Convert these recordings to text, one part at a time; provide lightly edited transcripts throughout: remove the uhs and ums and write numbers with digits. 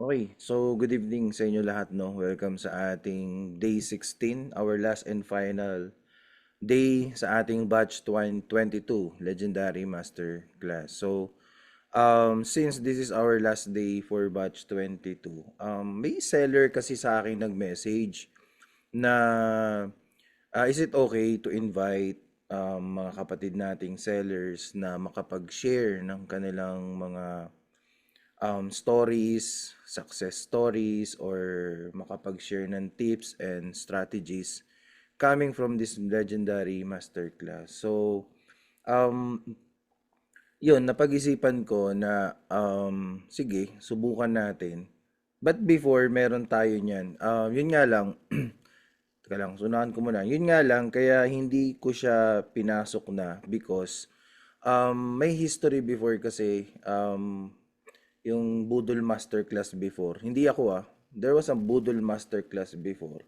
Okay, so good evening sa inyo lahat, no? Welcome sa ating day 16, our last and final day sa ating batch 22 Legendary Master Class. So, since this is our last day for batch 22, may seller kasi sa akin nag-message na is it okay to invite mga kapatid nating sellers na makapag-share ng kanilang mga stories, success stories, or makapag-share ng tips and strategies coming from this legendary masterclass. So, um, yun, napag-isipan ko na, sige, subukan natin. But before, meron tayo niyan. Yun nga lang, teka lang, sunahan ko muna. Yun nga lang, kaya hindi ko siya pinasok na because may history before kasi yung Budol Masterclass before. Hindi ako There was a Budol Masterclass before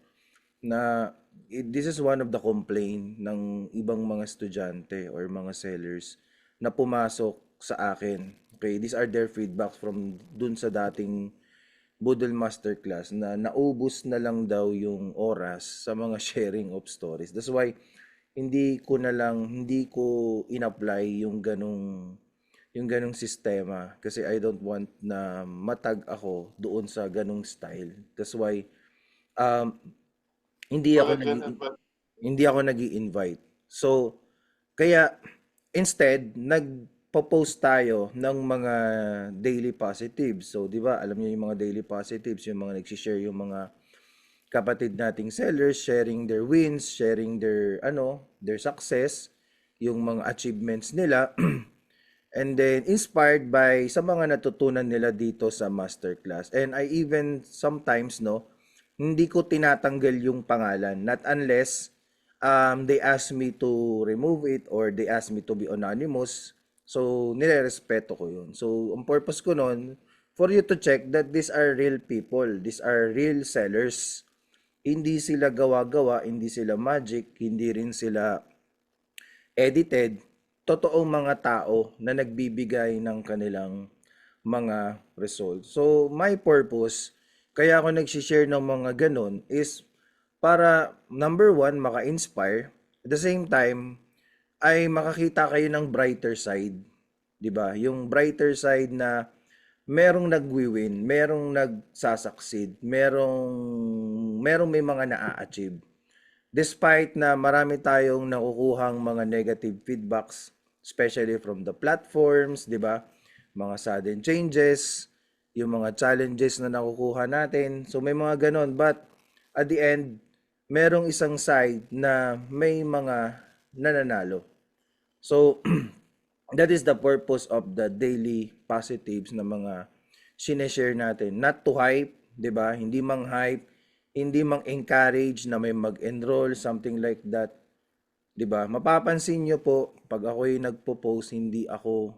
na this is one of the complaint ng ibang mga estudyante or mga sellers na pumasok sa akin. Okay, these are their feedbacks from dun sa dating Budol Masterclass na naubos na lang daw yung oras sa mga sharing of stories. That's why hindi ko in-apply yung ganong sistema kasi I don't want na matag ako doon sa ganong style. That's why um, hindi ako Bakit nag ganun ba? hindi ako nag-i-invite. So kaya instead nagpo-post tayo ng mga daily positives. So 'di ba, alam niyo yung mga daily positives, yung mga nagsi-share yung mga kapatid nating sellers sharing their wins, sharing their success, yung mga achievements nila. And then inspired by sa mga natutunan nila dito sa masterclass. And I even sometimes hindi ko tinatanggal yung pangalan not unless they ask me to remove it or they ask me to be anonymous. So nirerespeto ko yun. So ang purpose ko nun for you to check that these are real people, these are real sellers. Hindi sila gawa-gawa, hindi sila magic, hindi rin sila edited, totoong mga tao na nagbibigay ng kanilang mga results. So, my purpose, kaya ako nag-share ng mga ganun is para number one, maka-inspire. At the same time, ay makakita kayo ng brighter side. 'Di ba? Yung brighter side na merong nagwi-win, merong nagsasucceed, merong may mga naa-achieve. Despite na marami tayong nakukuhang mga negative feedbacks, especially from the platforms, di ba? Mga sudden changes, yung mga challenges na nakukuha natin. So may mga ganon. But at the end, merong isang side na may mga nananalo. So that is the purpose of the daily positives na mga sineshare natin. Not to hype, di ba? Hindi mang hype, hindi mang encourage na may mag-enroll, something like that. 'Di ba? Mapapansin niyo po pag ako'y nagpo-post, hindi ako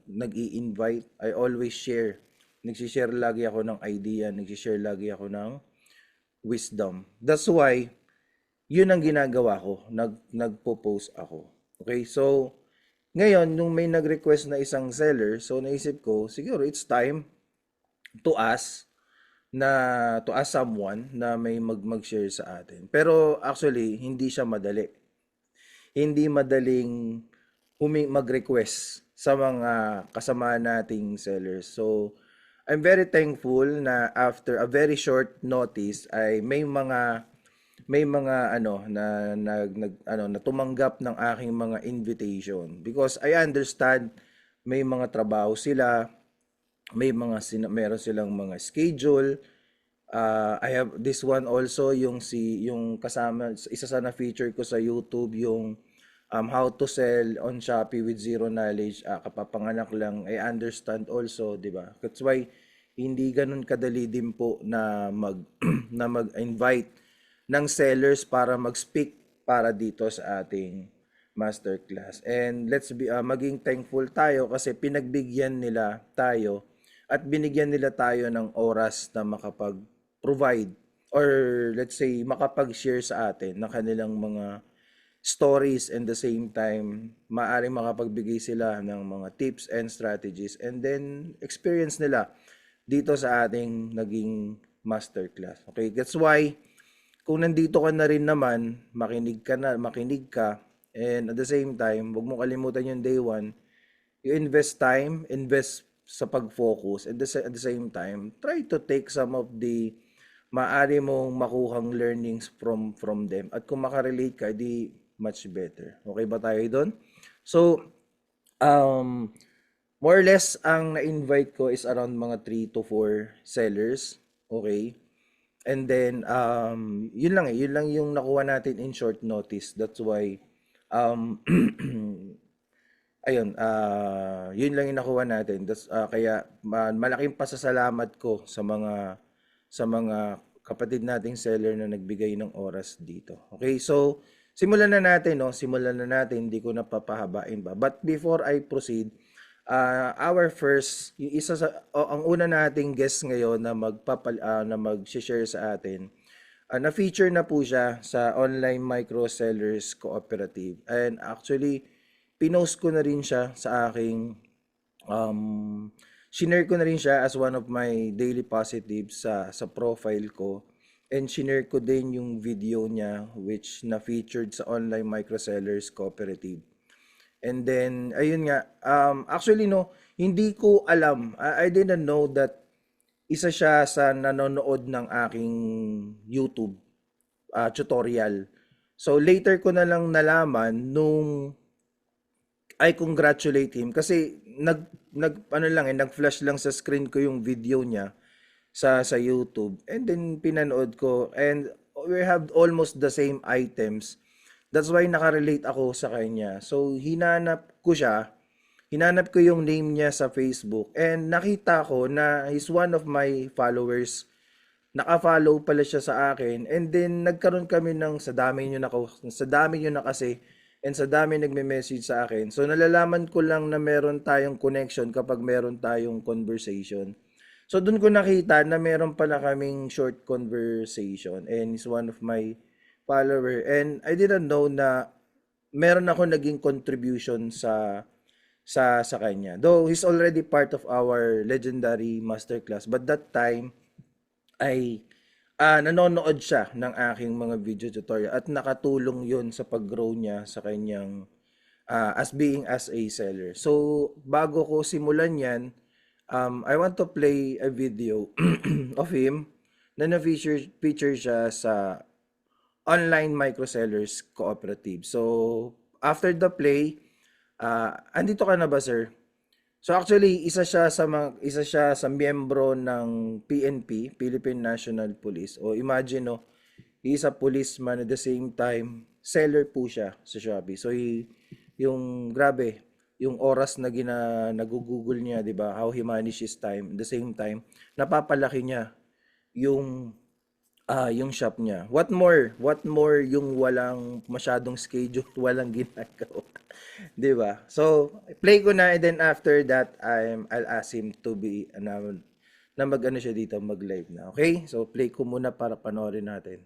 nag-i-invite. I always share. Nagsi-share lagi ako ng idea, nagsi-share lagi ako ng wisdom. That's why 'yun ang ginagawa ko. Nagpo-post ako. Okay? So ngayon nung may nag-request na isang seller, so naisip ko, siguro it's time to ask someone na may mag-share sa atin. Pero actually, hindi siya madali. Hindi madaling mag-request sa mga kasama nating sellers. So, I'm very thankful na after a very short notice ay may mga na tumanggap ng aking mga invitation because I understand may mga trabaho sila, meron silang mga schedule. I have this one also yung kasama isa sa na-feature ko sa YouTube yung how to sell on Shopee with zero knowledge. Kapapanganak lang. I understand also, 'di ba? That's why hindi ganun kadali din po na na mag-invite ng sellers para mag-speak para dito sa ating masterclass. And let's be maging thankful tayo kasi pinagbigyan nila tayo at binigyan nila tayo ng oras na makapag-provide or let's say makapag-share sa atin ng kanilang mga stories and the same time maaaring makapagbigay sila ng mga tips and strategies and then experience nila dito sa ating naging masterclass. Okay, that's why kung nandito ka na rin naman, makinig ka, and at the same time, huwag mo kalimutan yung day one, you invest time, invest sa pag-focus, and at the same time, try to take some of the maaari mong makuhang learnings from them. At kung makarelate ka, di much better. Okay ba tayo doon? So, more or less, ang na-invite ko is around mga 3 to 4 sellers. Okay? And then, yun lang yung nakuha natin in short notice. That's why, ayun, yun lang yung nakuha natin. Kaya, malaking pasasalamat ko sa mga kapatid nating seller na nagbigay ng oras dito. Okay, so, simulan na natin, hindi ko na papahabain ba. But before I proceed, our first, ang una nating guest ngayon na mag-share sa atin, na-feature na po siya sa Online Micro Sellers Cooperative. And actually, pinost ko na rin siya sa aking, shinare ko na rin siya as one of my daily positives sa profile ko. And shinare ko din yung video niya which na-featured sa Online Micro Sellers Cooperative. And then, ayun nga, actually hindi ko alam, I didn't know that isa siya sa nanonood ng aking YouTube tutorial. So, later ko na lang nalaman nung I congratulate him kasi nag-flash lang sa screen ko yung video niya sa YouTube. And then, pinanood ko and we have almost the same items. That's why nakarelate ako sa kanya. So, hinanap ko yung name niya sa Facebook and nakita ko na he's one of my followers. Naka-follow pala siya sa akin and then nagkaroon kami ng sa dami niyo na kasi and sa dami nagme-message sa akin. So, nalalaman ko lang na meron tayong connection kapag meron tayong conversation. So, dun ko nakita na meron pala kaming short conversation and he's one of my follower and I didn't know na meron ako naging contribution sa kanya. Though he's already part of our legendary masterclass, but that time ay nanonood siya ng aking mga video tutorial at nakatulong yun sa pag-grow niya sa kanyang as a seller. So bago ko simulan yan, I want to play a video of him na na-feature siya sa Online Micro Sellers Cooperative. So, after the play, andito ka na ba, sir? So, actually, isa siya sa miyembro ng PNP, Philippine National Police. O imagine, he is a policeman at the same time, seller po siya sa Shopee. So, grabe, yung oras na nagugugol niya, di ba? How he manages time. At the same time, napapalaki niya yung shop niya. What more yung walang masyadong schedule, walang ginagawa. 'Di ba? So, play ko na and then after that I'll ask him to be na mag-ano siya dito, mag-live na. Okay? So, play ko muna para panoorin natin.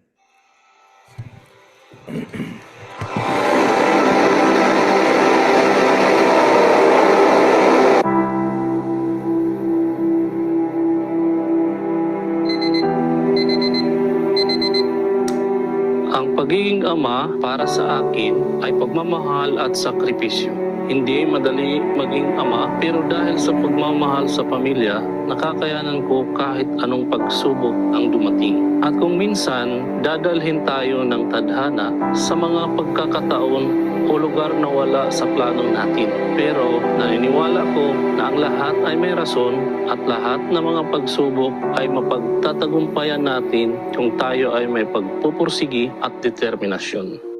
Ang pagiging ama para sa akin ay pagmamahal at sakripisyo. Hindi madali maging ama pero dahil sa pagmamahal sa pamilya, nakakayanan ko kahit anong pagsubok ang dumating. At kung minsan, dadalhin tayo ng tadhana sa mga pagkakataon o lugar na wala sa plano natin. Pero naniniwala ko na ang lahat ay may rason at lahat ng mga pagsubok ay mapagtatagumpayan natin kung tayo ay may pagpupursigi at determinasyon.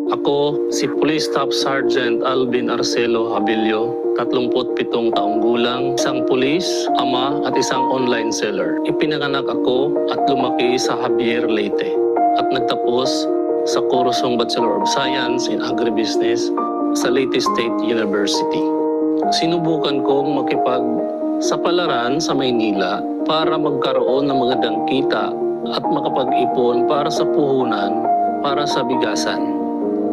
Ako, si Police Staff Sergeant Alvin Arcelo Habilio, 37 taong gulang, isang pulis, ama at isang online seller. Ipinanganak ako at lumaki sa Javier, Leyte at nagtapos sa kursong Bachelor of Science in Agribusiness sa Leyte State University. Sinubukan kong makipagsapalaran sa Maynila para magkaroon ng magandang kita at makapag-ipon para sa puhunan para sa bigasan.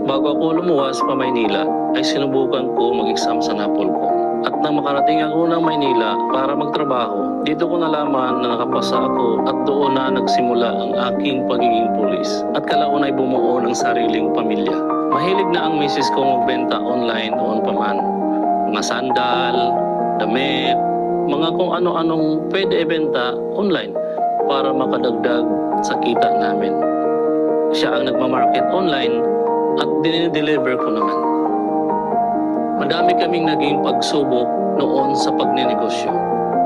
Bago ako lumuwas pa Maynila, ay sinubukan ko mag-exam sa Napolcom. At nang makarating ako ng Maynila para magtrabaho, dito ko nalaman na nakapasa ako at doon na nagsimula ang aking pagiging pulis. At kalaon ay bumuo ng sariling pamilya. Mahilig na ang misis ko magbenta online noon pa man. Mga sandal, damit, mga kung ano-anong pwede ibenta online para makadagdag sa kita namin. Siya ang nagmamarket online at dinideliver ko naman. Madami kaming naging pagsubok noon sa pagninegosyo.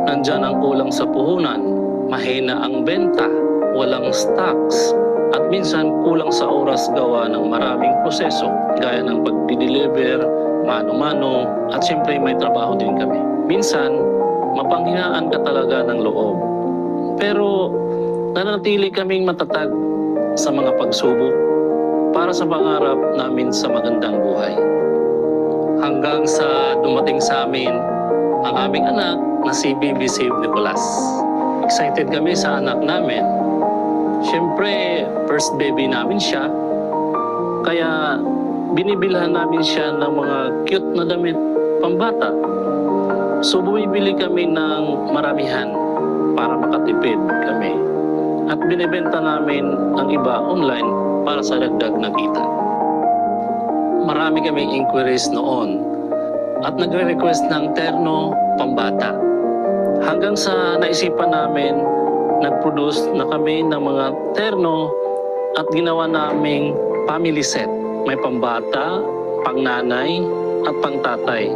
Nandyan ang kulang sa puhunan, mahina ang benta, walang stocks, at minsan kulang sa oras gawa ng maraming proseso gaya ng pagdi-deliver, mano-mano, at siyempre may trabaho din kami. Minsan, mapanghinaan ka talaga ng loob. Pero nanatili kaming matatag sa mga pagsubok para sa pangarap namin sa magandang buhay. Hanggang sa dumating sa amin ang aming anak na si Baby Save Nicolas. Excited kami sa anak namin. Siyempre, first baby namin siya. Kaya binibilhan namin siya ng mga cute na damit pambata. So bumibili kami ng maramihan para makatipid kami. At binibenta namin ang iba online para sa dagdag na kita. Marami kaming inquiries noon at nagre-request ng terno pambata. Hanggang sa naisipan namin, nag-produce na kami ng mga terno at ginawa naming family set. May pambata, pangnanay at pangtatay.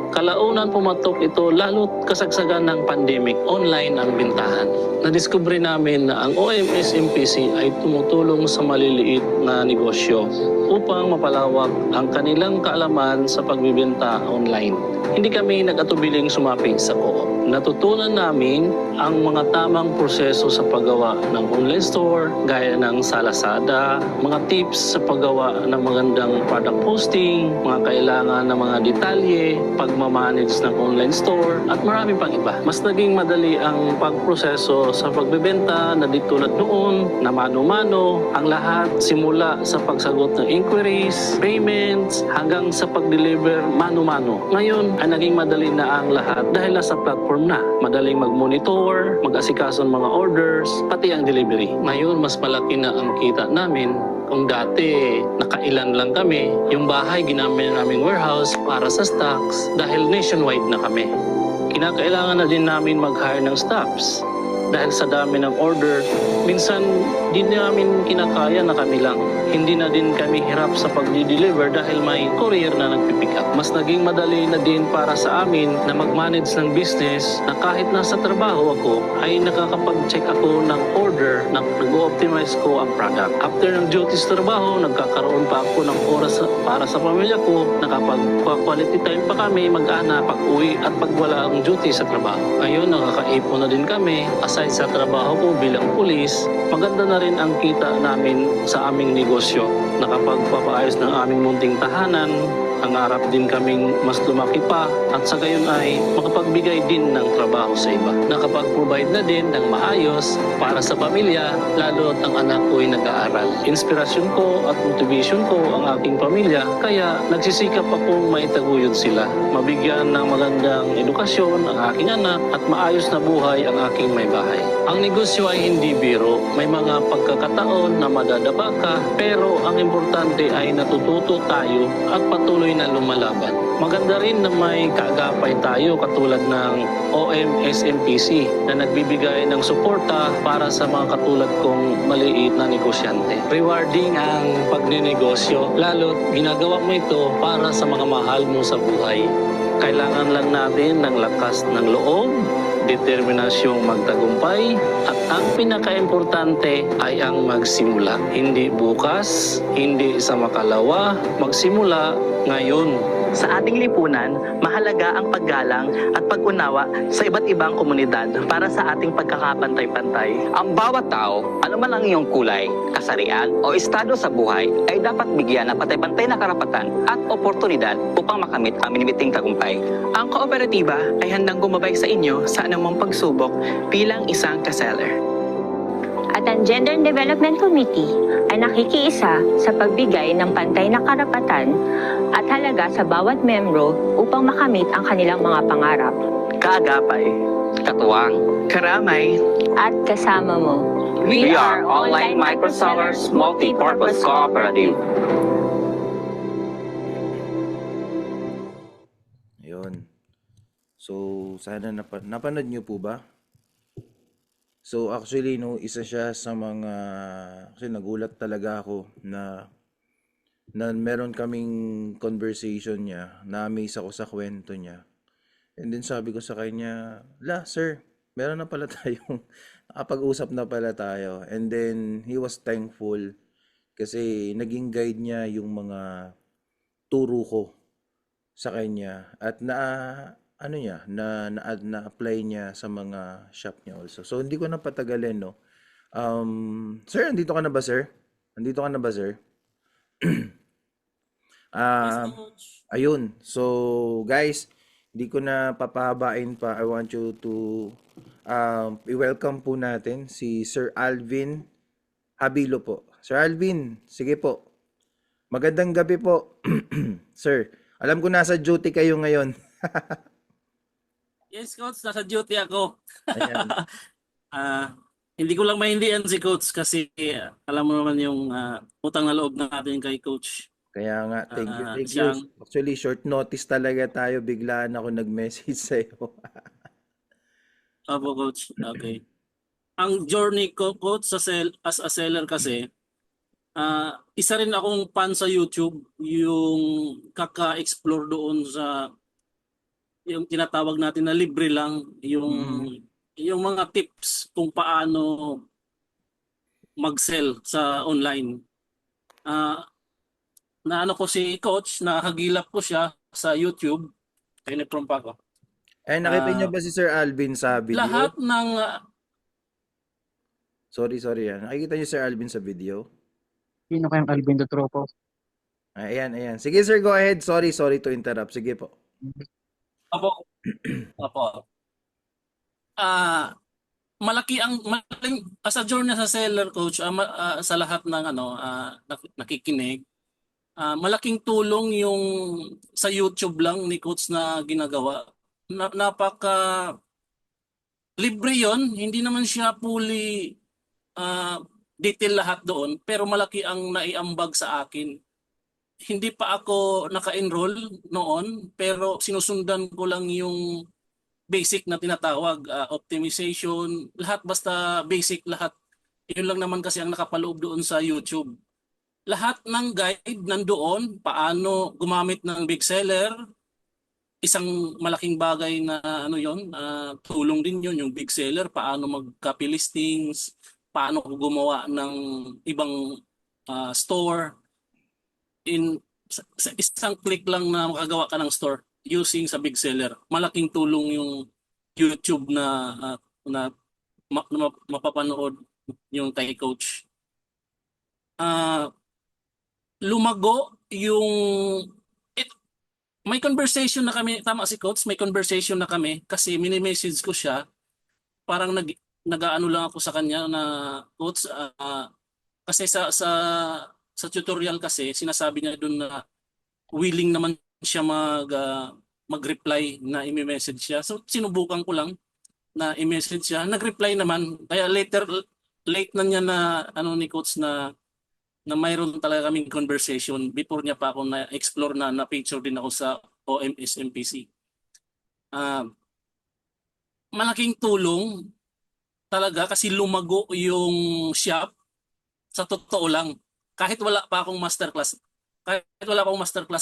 Kalaunan pumatok ito lalo't kasagsagan ng pandemic, online ang bintahan. Nadiskubre namin na ang OMS MPC ay tumutulong sa maliliit na negosyo upang mapalawak ang kanilang kaalaman sa pagbibenta online. Hindi kami nag-atubiling sumaping sa co-op. Natutunan namin ang mga tamang proseso sa paggawa ng online store, gaya ng sa Lazada, mga tips sa paggawa ng magandang product posting, mga kailangan ng mga detalye, pagmamanage ng online store, at marami pang iba. Mas naging madali ang pagproseso sa pagbebenta na di tulad noon, na mano-mano, ang lahat simula sa pagsagot ng inquiries, payments, hanggang sa pag-deliver mano-mano. Ngayon ay naging madali na ang lahat dahil nasa platform na. Madaling mag-monitor, mag-asikaso ng mga orders, pati ang delivery. Ngayon, mas malaki na ang kita namin. Kung dati, nakailan lang kami, yung bahay ginamit naming warehouse para sa stocks dahil nationwide na kami. Kinakailangan na din namin mag-hire ng staffs. Dahil sa dami ng order, minsan di namin kinakaya na kami lang. Hindi na din kami hirap sa pag-deliver dahil may courier na nagpipick up. Mas naging madali na din para sa amin na mag-manage ng business na kahit nasa trabaho ako ay nakakapag-check ako ng order na nag-optimize ko ang product. After ng duty sa trabaho, nagkakaroon pa ako ng oras para sa pamilya ko, nakapag-quality time pa kami mag-anak pag-uwi at pag wala ang duty sa trabaho. Ngayon, nakakaipon na din kami. Aside sa trabaho ko bilang pulis, maganda na rin ang kita namin sa aming negosyo. Nakapagpapaayos ng aming munting tahanan, nangarap din kaming mas lumaki pa at sa gayon ay makapagbigay din ng trabaho sa iba. Nakapag-provide na din ng maayos para sa pamilya, lalo at ang anak ko ay nag-aaral. Inspirasyon ko at motivation ko ang aking pamilya, kaya nagsisikap akong maitaguyod sila. Mabigyan ng magandang edukasyon ang aking anak at maayos na buhay ang aking may bahay. Ang negosyo ay hindi biro. May mga pagkakataon na madadapa ka, pero ang importante ay natututo tayo at patuloy na lumalaban. Maganda rin na may kaagapay tayo katulad ng OMSMPC na nagbibigay ng suporta para sa mga katulad kong maliit na negosyante. Rewarding ang pagninegosyo, lalo't ginagawa mo ito para sa mga mahal mo sa buhay. Kailangan lang natin ng lakas ng loob, determinasyong magtagumpay, at ang pinaka-importante ay ang magsimula. Hindi bukas, hindi sa makalawa, magsimula ngayon. Sa ating lipunan, mahalaga ang paggalang at pag-unawa sa iba't ibang komunidad para sa ating pagkakapantay-pantay. Ang bawat tao, anuman ang iyong kulay, kasarian o estado sa buhay, ay dapat bigyan ng pantay-pantay na karapatan at oportunidad upang makamit ang minimiting tagumpay. Ang kooperatiba ay handang gumabay sa inyo sa anumang pagsubok bilang isang kaseller. at ang Gender Development Committee ay nakikiisa sa pagbigay ng pantay na karapatan at halaga sa bawat membro upang makamit ang kanilang mga pangarap. Kaagapay, Katuwang, karamay, At kasama mo, we are Online Microsellers Multi-Purpose Cooperative. Ayun. So, sana napanood nyo po ba? So, actually, no, isa siya sa mga, kasi nagulat talaga ako na meron kaming conversation niya, na-amaze ako sa kwento niya. And then sabi ko sa kanya, sir, meron na pala tayong, nakapag-usap na pala tayo. And then, he was thankful kasi naging guide niya yung mga turo ko sa kanya at na-apply niya sa mga shop niya also. So, hindi ko na patagalin, no? Sir, andito ka na ba, sir? Andito ka na ba, sir? Ayun. So, guys, hindi ko na papahabain pa. I want you to i-welcome po natin si Sir Alvin Habilo po. Sir Alvin, sige po. Magandang gabi po. Sir, alam ko nasa duty kayo ngayon. Yes, Coach. Nasa duty ako. Ayan. Hindi ko lang maintindihan si Coach kasi alam mo naman yung utang na loob natin kay Coach. Kaya nga, thank you. Siyang- Actually, short notice talaga tayo. Biglaan ako nag-message sa'yo. Opo, Coach. Okay. Ang journey ko, Coach, as a seller kasi, isa rin akong fan sa YouTube, yung kaka-explore doon sa yung tinatawag natin na libre lang, yung mga tips kung paano mag-sell sa online. Naano ko si Coach, nakagilap ko siya sa YouTube. Tiniprom pa ko. Nakita niyo ba si Sir Alvin sa video? Lahat ng Sorry. Nakikita niyo Sir Alvin sa video? Sino kayang Alvin Dotropo? Ayan. Sige, sir, go ahead. Sorry to interrupt. Sige po. Opo. Malaki as a journey sa seller, Coach, sa lahat ng nakikinig. Malaking tulong yung sa YouTube lang ni Coach na ginagawa. Napaka libre yon, hindi naman siya fully detail lahat doon, pero malaki ang naiambag sa akin. Hindi pa ako naka-enroll noon, pero sinusundan ko lang yung basic na tinatawag, optimization, lahat basta basic lahat. Yun lang naman kasi ang nakapaloob doon sa YouTube. Lahat ng guide nandoon, paano gumamit ng big seller, isang malaking bagay na tulong din yun, yung big seller, paano mag-copy listings, paano gumawa ng ibang store. Sa isang click lang na makagawa ka ng store using sa big seller. Malaking tulong yung YouTube na mapapanood yung kay Coach. Lumago yung may conversation na kami, tama si Coach, may conversation na kami kasi mini-message ko siya, parang nag-aano lang ako sa kanya na Coach, kasi sa tutorial kasi sinasabi niya doon na willing naman siya mag-reply na i-message siya. So sinubukan ko lang na i-message siya, nag-reply naman. Kaya late na niya na ni Coach na mayroon talaga kaming conversation before niya pa ako na-explore na picture din ako sa OMS MPC. Malaking tulong talaga kasi lumago yung shop sa totoo lang. Kahit wala pa akong masterclass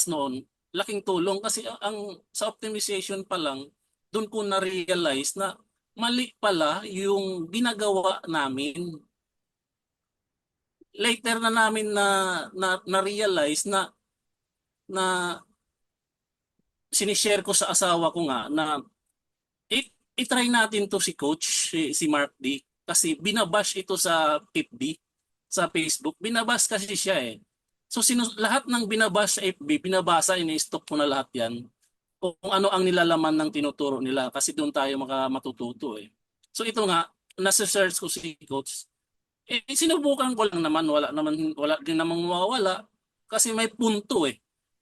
noon, laking tulong kasi sa optimization pa lang, doon ko na-realize na mali pala yung ginagawa namin. Later na namin na-realize na sinishare ko sa asawa ko nga na i-try natin to si Coach, si Mark D. Kasi binabash ito sa FB, sa Facebook. Binabash kasi siya eh. So lahat ng binabash sa FB, binabasa, ini-stop ko na lahat yan. Kung ano ang nilalaman ng tinuturo nila kasi doon tayo matututo eh. So ito nga, nasa-search ko si Coach. Sinubukan ko lang naman, wala din namang mawawala kasi may punto eh.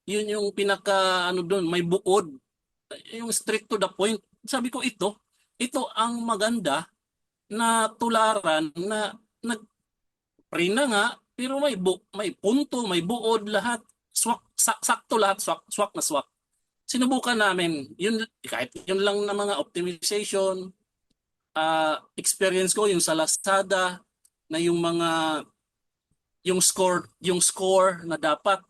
Yun yung pinaka ano doon, may buod, yung straight to the point. Sabi ko ito ang maganda na tularan na nag-pre na nga pero may punto, may buod lahat. Sakto lahat, swak na swak. Sinubukan namin. Yun kahit yun lang na mga optimization, experience ko yung sa Lazada na yung score na dapat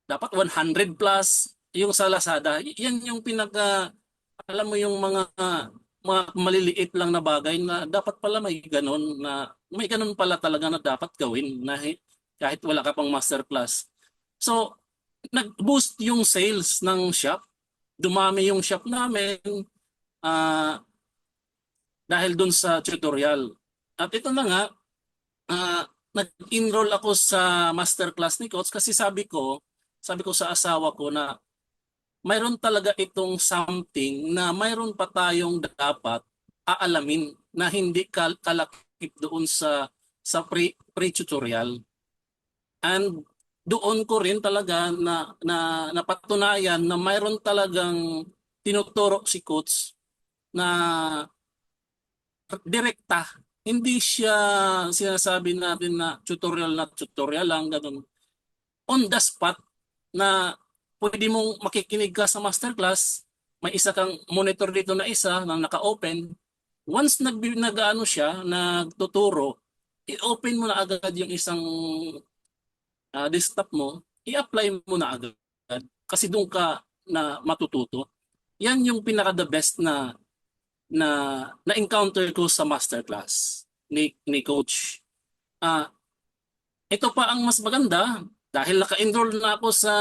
100 plus yung sa Lazada. Yan yung alam mo yung mga maliliit lang na bagay na dapat pala may ganun pala talaga na dapat gawin na kahit wala ka pang master class. So, nag-boost yung sales ng shop. Dumami yung shop namin dahil dun sa tutorial. At ito na nga, nag-enroll ako sa masterclass ni Coach kasi sabi ko sa asawa ko na mayroon talaga itong something na mayroon pa tayong dapat aalamin na hindi kalakip doon sa pre-tutorial. And doon ko rin talaga na napatunayan na mayroon talagang tinuturo si Coach na direkta. Hindi siya sinasabi natin na tutorial lang, ganun. On the spot na pwede mong makikinig ka sa masterclass, may isa kang monitor dito na isa na naka-open. Once nag-ano siya, nagtuturo, i-open mo na agad yung isang desktop mo, i-apply mo na agad. Kasi doon ka na matututo. Yan yung pinaka-the best na encounter ko sa masterclass ni Coach. Ito pa ang mas maganda dahil naka-enroll na ako sa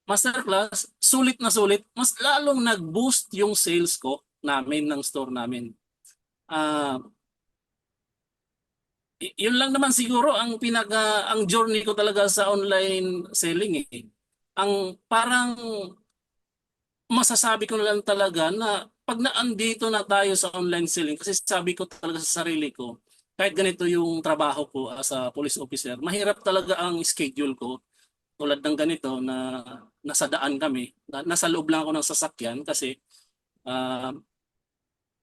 masterclass, sulit na sulit, mas lalong nag-boost yung sales ko namin ng store namin. Yun lang naman siguro ang journey ko talaga sa online selling eh. Ang parang masasabi ko na lang talaga na pag naandito na tayo sa online selling, kasi sabi ko talaga sa sarili ko, kahit ganito yung trabaho ko as a police officer, mahirap talaga ang schedule ko. Tulad ng ganito na nasa daan kami, nasa loob lang ako ng sasakyan kasi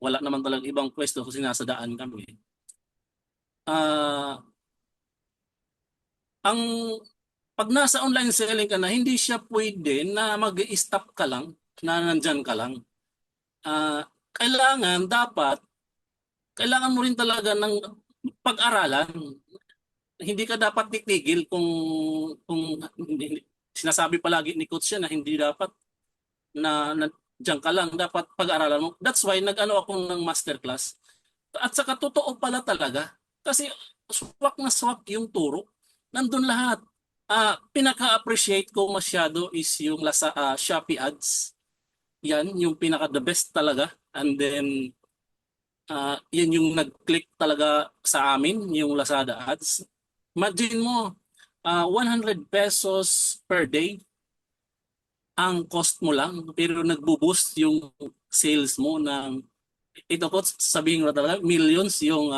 wala naman talagang ibang pwesto kasi nasa daan kami. Ang pag nasa online selling ka na, hindi siya pwede na mag-stop ka lang, na nandyan ka lang. Kailangan mo rin talaga ng pag-aralan. Hindi ka dapat titigil kung sinasabi palagi ni Coach na hindi dapat na diyan ka lang, dapat pag-aralan mo. That's why nag-ano ako ng masterclass. At saka totoo pala talaga. Kasi swak na swak yung turo. Nandun lahat. Pinaka-appreciate ko masyado is yung Shopee ads. Yan, yung pinaka-the best talaga. And then, yan yung nag-click talaga sa amin, yung Lazada ads. Imagine mo, 100 pesos per day ang cost mo lang, pero nagbo-boost yung sales mo ng, ito po sabihin ko talaga, millions yung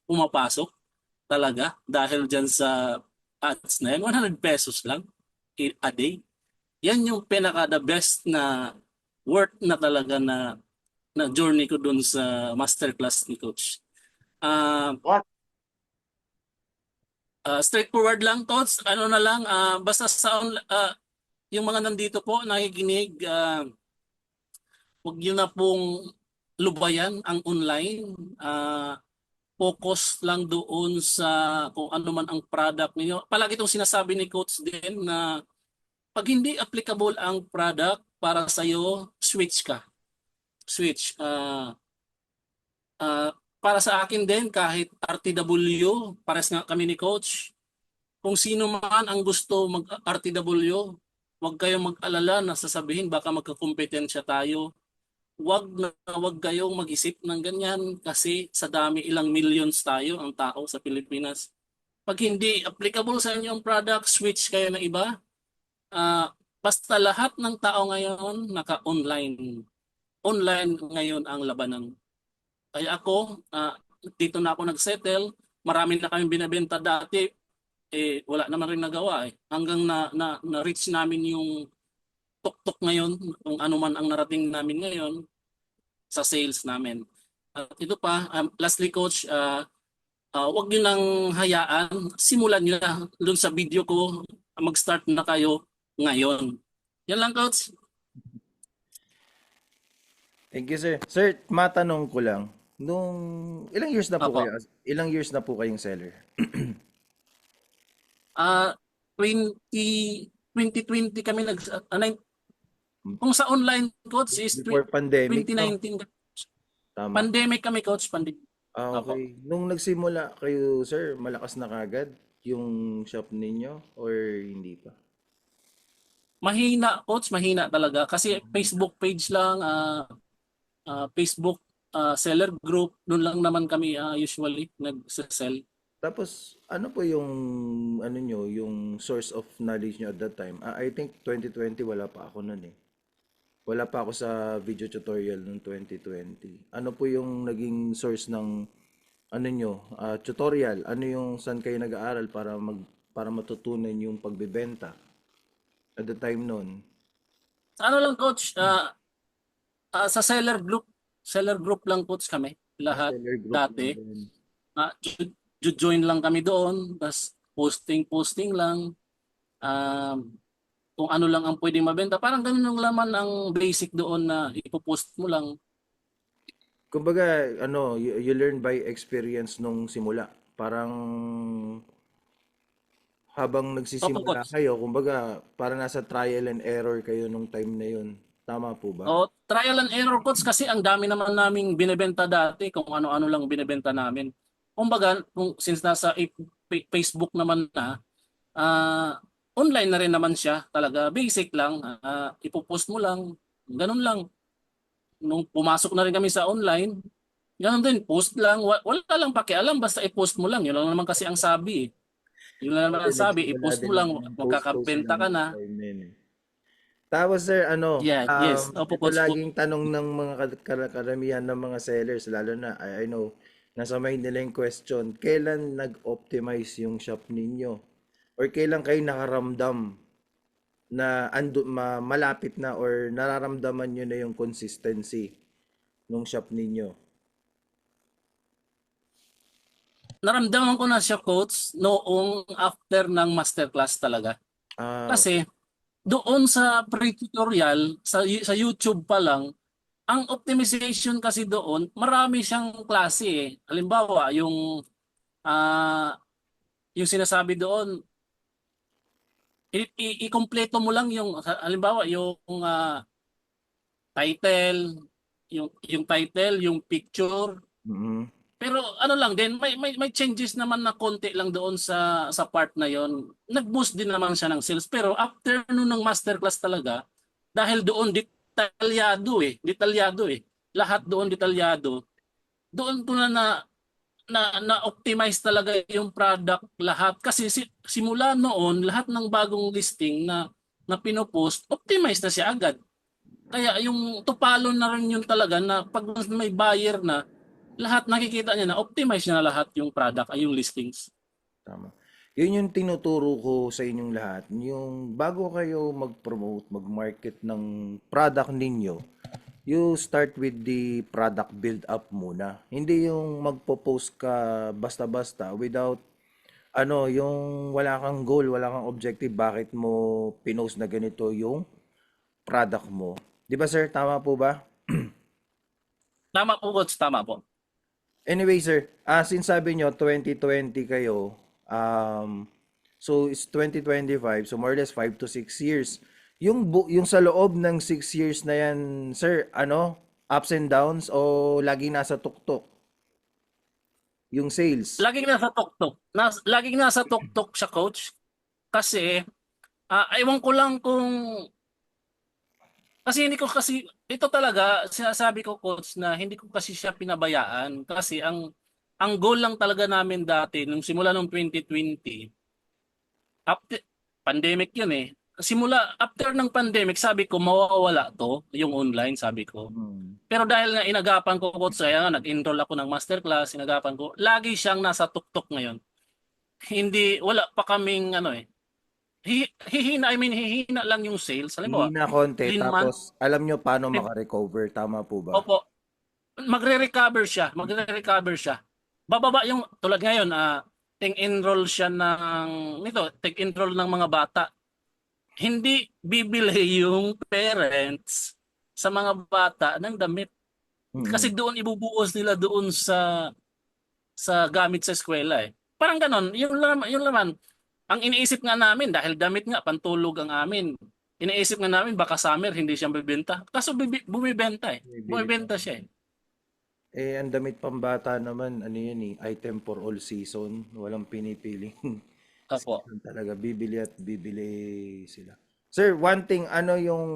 pumapasok talaga dahil dyan sa ads na yan. 100 pesos lang a day. Yan yung pinaka-the best na worth na talaga na journey ko dun sa masterclass ni Coach. Straightforward lang, Coach. Ano na lang, basta yung mga nandito po, nakikinig, huwag nyo na pong lubayan ang online. Focus lang doon sa kung ano man ang product niyo. Palagi itong sinasabi ni Coach din na pag hindi applicable ang product para sa'yo, switch ka. Switch. Para sa akin din, kahit RTW, pares nga kami ni Coach, kung sino man ang gusto mag-RTW, huwag kayong mag-alala na sasabihin baka magkakompetensya tayo. Huwag kayong mag-isip ng ganyan kasi sa dami ilang millions tayo ang tao sa Pilipinas. Pag hindi applicable sa inyo ang product, switch kayo ng iba. Basta lahat ng tao ngayon naka-online. Online ngayon ang labanan. Kaya ako, dito na ako nagsettle. Marami na kami binebenta dati. Wala naman rin nagawa eh. Hanggang na-reach namin yung tuktok ngayon, kung ano man ang narating namin ngayon sa sales namin. At ito pa, lastly coach, wag niyo nang hayaan, simulan niyo na doon sa video ko, mag-start na kayo ngayon. Yan lang coach. Thank you, sir. Sir, matanong ko lang, nung ilang years na po Apo. kayo? Ilang years na po kayong seller? 2020 kami kung sa online coach is Before pandemic, no? 2019. Tama. Pandemic kami coach, pandemic. Okay. Nung nagsimula kayo, sir, malakas na kagad yung shop ninyo or hindi pa? Mahina coach, mahina talaga kasi Facebook page lang, Facebook seller group, doon lang naman kami usually nag-sell. Tapos, ano po yung, ano nyo, yung source of knowledge nyo at that time? I think 2020 wala pa ako nun eh. Wala pa ako sa video tutorial noong 2020. Ano po yung naging source ng ano nyo, tutorial? Ano yung saan kayo nag-aaral para matutunan yung pagbebenta at the time noon? Sa ano lang coach, sa seller group lang coach kami lahat Seller group dati. lang din. Join lang kami doon, tas posting lang. Kung ano lang ang pwedeng mabenta, parang ganun lang laman ang basic doon na ipopost mo lang. Kumbaga, ano, you learn by experience nung simula. Parang habang nagsisimula Coach. kayo, kumbaga, parang nasa trial and error kayo nung time na yun. Tama po ba? O, trial and error coach kasi ang dami naman naming binebenta dati kung ano-ano lang binebenta namin. Kumbaga, since nasa Facebook naman na, online na rin naman siya talaga. Basic lang, ipopost mo lang, ganun lang. Nung pumasok na rin kami sa online, ganun din, post lang, wala lang pakialam, basta i-post mo lang. Yun lang naman kasi ang sabi eh. Yun lang naman ang sabi, i-post mo lang, magkakabenta ka na. Tapos sir, ano, Yeah, yes. Opo, ito coach. laging tanong ng mga karamihan ng mga sellers, lalo na, I know, nasa mind nila yung question, kailan nag-optimize yung shop ninyo? Or kailan kayo nakaramdam na malapit na or nararamdaman nyo na yung consistency ng shop ninyo? Naramdaman ko na siya coach noong after ng masterclass talaga. Kasi doon sa pre-tutorial, sa YouTube pa lang, ang optimization kasi doon, marami siyang klase eh. Halimbawa, yung sinasabi doon, i-kompleto mo lang yung, halimbawa, yung title, yung title, yung picture. Mhm. Pero ano lang din, may changes naman na konti lang doon sa part na yon. Nag-boost din naman siya ng sales. Pero after noon ng masterclass talaga, dahil doon detalyado eh. Lahat doon detalyado. Doon ko na optimize talaga yung product lahat kasi simula noon lahat ng bagong listing na pinopost, optimize na siya agad. Kaya yung tupalo na rin yun talaga na pag may buyer na, lahat nakikita niya na optimize niya na lahat yung product ay yung listings. Tama. Yun yung tinuturo ko sa inyong lahat. Yung bago kayo mag-promote, mag-market ng product ninyo, you start with the product build-up muna. Hindi yung magpo-post ka basta-basta without yung wala kang goal, wala kang objective, bakit mo pinost na ganito yung product mo. Di ba sir, tama po ba? Tama po coach, tama po. Anyway, sir, since sabi nyo, 2020 kayo, so it's 2025, so more or less 5 to 6 years. Yung sa loob ng 6 years na yan, sir, ups and downs o lagi nasa tuktok? Yung sales? Laging nasa tuktok. Laging nasa tuktok siya coach. Kasi, ewan ko lang kung kasi ito talaga sinasabi ko coach na hindi ko kasi siya pinabayaan kasi ang goal lang talaga namin dati nung simula nung 2020 after pandemic yun eh. Simula after ng pandemic sabi ko mawawala to yung online sabi ko. Pero dahil nga inagapan ko, coach, kaya nga nag-enroll ako ng masterclass, inagapan ko, lagi siyang nasa tuktok ngayon. Hindi, wala pa kaming ano eh. Hihina lang yung sales. Halimbawa, Hihina konti, 3 months, tapos alam nyo paano makarecover. Tama po ba? opo, magre-recover siya. Bababa yung, tulad ngayon, enroll siya enroll ng mga bata. Hindi bibili yung parents sa mga bata ng damit. Kasi doon ibubuhos nila doon sa gamit sa eskwela eh. Parang ganon, yung laman. Ang iniisip nga namin, dahil damit nga, pantulog ang amin. Iniisip nga namin, baka summer, hindi siya bibenta. Kaso bumibenta eh. Bumibenta siya eh. Eh, ang damit pambata naman, ano yun eh, item for all season. Walang pinipiling. Opo. Season talaga, bibili at bibili sila. Sir, one thing, ano yung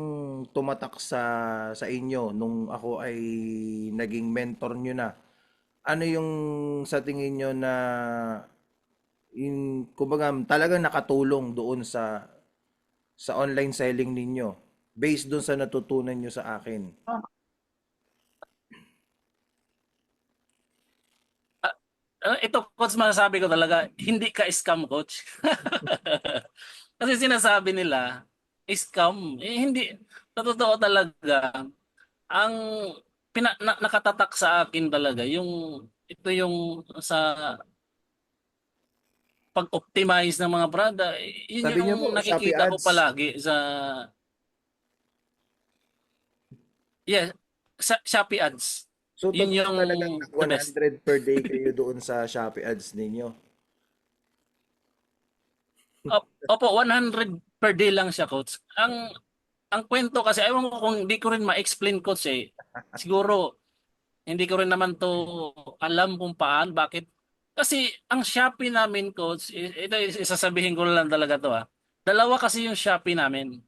tumatak sa inyo nung ako ay naging mentor nyo na? Ano yung sa tingin nyo na kumbaga talagang nakatulong doon sa online selling ninyo based doon sa natutunan nyo sa akin? Ito, coach, masasabi ko talaga, hindi ka scam, coach. Kasi sinasabi nila, scam. Eh, hindi. Sa totoo talaga, ang nakatatak sa akin talaga, ito yung sa pag-optimize ng mga product, yun Sabi niyo yung po, Shopee nakikita ko ads. palagi sa Shopee ads. So, Yun totoo yung talagang the best. 100 per day kayo doon sa Shopee ads ninyo. Opo, 100 per day lang siya, coach. Ang kwento kasi, ayaw ko kung hindi ko rin ma-explain, coach eh. Siguro, hindi ko rin naman to alam kung paano, bakit. Kasi ang Shopee namin, coach, ito isasabihin ko lang talaga to Dalawa kasi yung Shopee namin.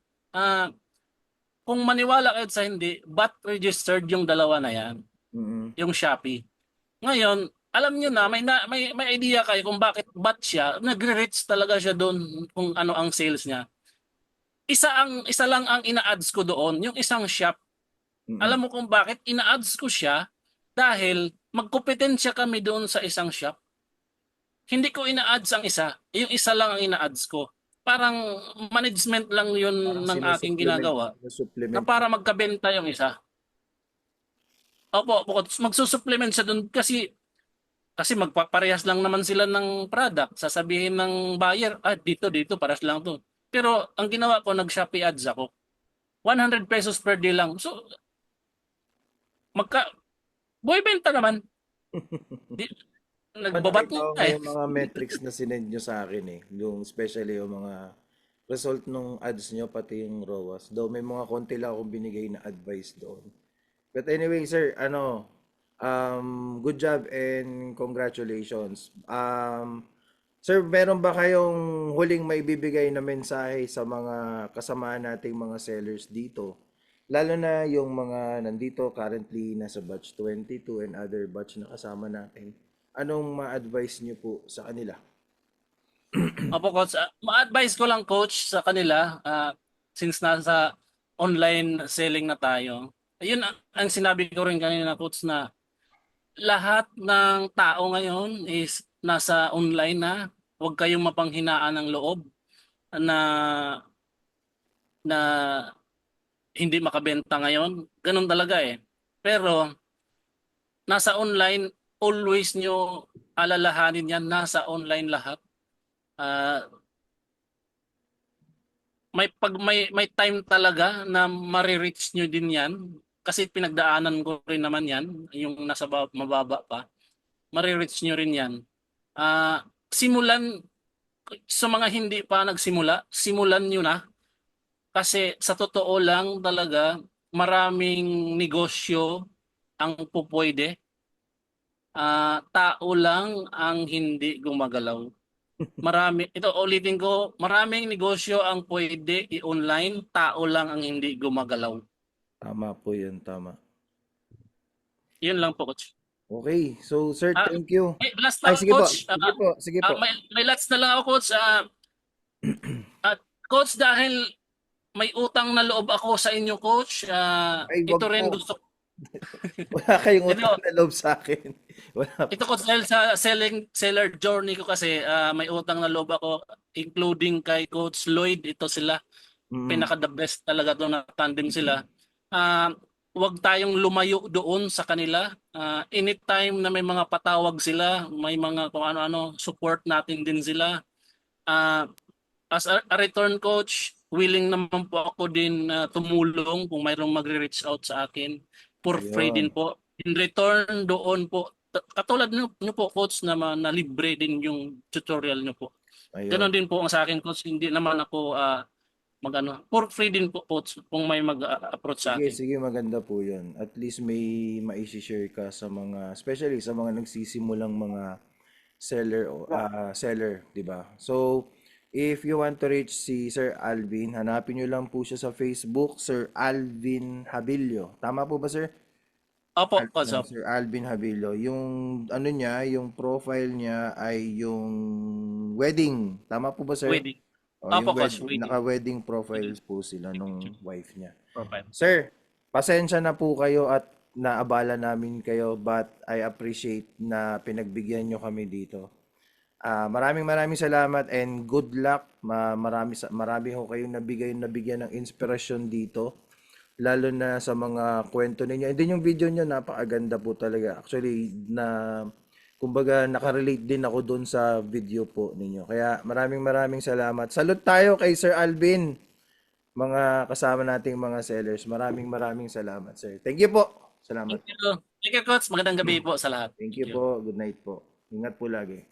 Kung maniwala kayo sa hindi, bot registered yung dalawa na yan, yung Shopee. Ngayon, alam nyo na, may idea kayo kung bakit bot siya, nagre-reach talaga siya doon kung ano ang sales niya. Isa lang ang ina-ads ko doon, yung isang shop. Alam mo kung bakit ina-ads ko siya? Dahil magkompetensya kami doon sa isang shop. Hindi ko ina-ads ang isa, yung isa lang ang ina-ads ko. Parang management lang yun ng aking ginagawa na para magkabenta yung isa. Opo, magsusupplement siya doon kasi magpaparehas lang naman sila ng product. Sasabihin ng buyer, dito, parehas lang to. Pero ang ginawa ko, nag-Shopee ads ako. 100 pesos per day lang. So, buwibenta naman. Nagbabat Nakita ko na eh. yung mga metrics na sinend nyo sa akin eh. Yung especially yung mga result ng ads nyo, pati yung ROAS. Though may mga konti lang akong binigay na advice doon. But anyway, sir, good job and congratulations. Sir, meron ba kayong huling maibibigay na mensahe sa mga kasama nating mga sellers dito? Lalo na yung mga nandito currently nasa batch 22 and other batch na kasama natin. Anong ma-advise niyo po sa kanila? Opo, coach. Ma-advise ko lang, coach, sa kanila, since nasa online selling na tayo. Ayun ang sinabi ko rin kanina, coach, na lahat ng tao ngayon is nasa online na. Huwag kayong mapanghinaan ng loob na hindi makabenta ngayon. Ganun talaga eh. Pero nasa online, always nyo alalahanin yan, nasa online lahat. May time talaga na marireach nyo din yan. Kasi pinagdaanan ko rin naman yan, yung nasa mababa pa. Marireach nyo rin yan. Simulan, sa mga hindi pa nagsimula, simulan nyo na. Kasi sa totoo lang talaga, maraming negosyo ang pupwede. Tao lang ang hindi gumagalaw. Ulitin ko, maraming negosyo ang pwede i-online, tao lang ang hindi gumagalaw. Tama po yun, tama. Yun lang po, coach. Okay, so sir, thank you. Last lang, Sige coach. po, sige po. May last na lang ako, coach. Coach, dahil may utang na loob ako sa inyo, coach. Ay, wag Ito rin po. Wala kayong Ito, utang na loob sa akin. Wala. ito ko dahil sa seller journey ko kasi may utang na loob ako including kay Coach Lloyd. Ito sila. Mm. Pinaka the best talaga to na tandem sila. Ah, wag tayong lumayo doon sa kanila. Anytime na may mga patawag sila, may mga kung ano-ano, support natin din sila. Ah, as a return coach, willing naman po ako din tumulong kung mayroong magre-reach out sa akin. For free din Ayun. po. In return doon po, katulad nyo po coach na libre din yung tutorial nyo po. Ayun. Ganon din po ang sa akin coach, hindi naman ako magano, for free din po coach kung may mag-approach sa Sige, akin. sige, maganda po yun. At least may mai-share ka sa mga, especially sa mga nagsisimulang mga seller, di ba? So, if you want to reach si Sir Alvin, hanapin nyo lang po siya sa Facebook, Sir Alvin Habilio. Tama po ba, Sir? Opo coach, Sir Alvin Habilio. Yung ano niya, yung profile niya ay yung wedding. Tama po ba, Sir? wedding. O, Opo yung coach, wedding naka-wedding profiles po sila nung wife niya. profile. Sir, pasensya na po kayo at naabala namin kayo, but I appreciate na pinagbigyan nyo kami dito. Maraming salamat and good luck. Marami ho kayong nabigyan ng inspirasyon dito. Lalo na sa mga kwento ninyo. And then yung video nyo, napakaganda po talaga. Actually, kumbaga, nakarelate din ako doon sa video po ninyo. Kaya maraming salamat. Salute tayo kay Sir Alvin, mga kasama nating mga sellers. Maraming salamat, sir. Thank you po. Salamat. Thank you. Thank you coach, magandang gabi po sa lahat. Thank you po. Good night po. Ingat po lagi.